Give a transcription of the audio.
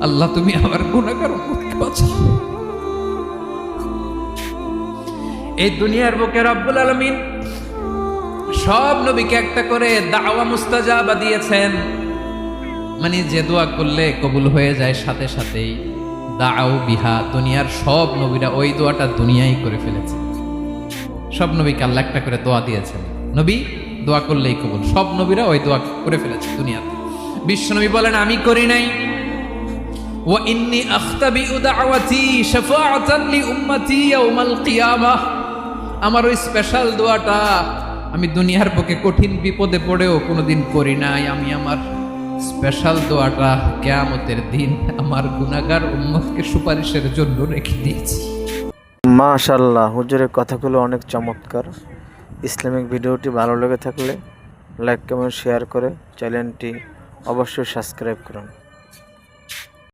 আল্লাহ তুমি আমার গুনাহগার উম্মতকে বাঁচাও। এই দুনিয়ার বুকে রব্বুল আলামিন সব নবীকে একটা করে দাওয়া মুস্তাজাবা দিয়েছেন, মানে যে দোয়া করলে কবুল হয়ে যায় সাথে সাথেই। দাও বিহা, দুনিয়ার সব নবীরা ওই দোয়াটা দুনিয়ায় করে ফেলেছে। সব নবীকে আল্লাহ একটা করে দোয়া দিয়েছেন, নবী দোয়া করলেই কবুল। সব নবীরা ওই দোয়া করে ফেলেছে দুনিয়াতে। বিশ্বনবী বলেন আমি করি নাই। ওয়া ইন্নী আখতাবিউ দাওয়াতি শাফাআতান লি উম্মতি ইয়াউমাল কিয়ামাহ, আমার ওই স্পেশাল দোয়াটা আমি দুনিয়ার বুকে কঠিন বিপদে পড়েও কোনোদিন করি নাই। আমি আমার স্পেশাল দোয়াটা কিয়ামতের দিন আমার গুনাহগার উম্মতকে সুপারিশের জন্য রেখে দিয়েছি। মাশাআল্লাহ, হুজুরের কথাগুলো অনেক চমৎকার। ইসলামিক ভিডিওটি ভালো লেগে থাকলে লাইক কমেন্ট শেয়ার করে চ্যানেলটি অবশ্যই সাবস্ক্রাইব করুন।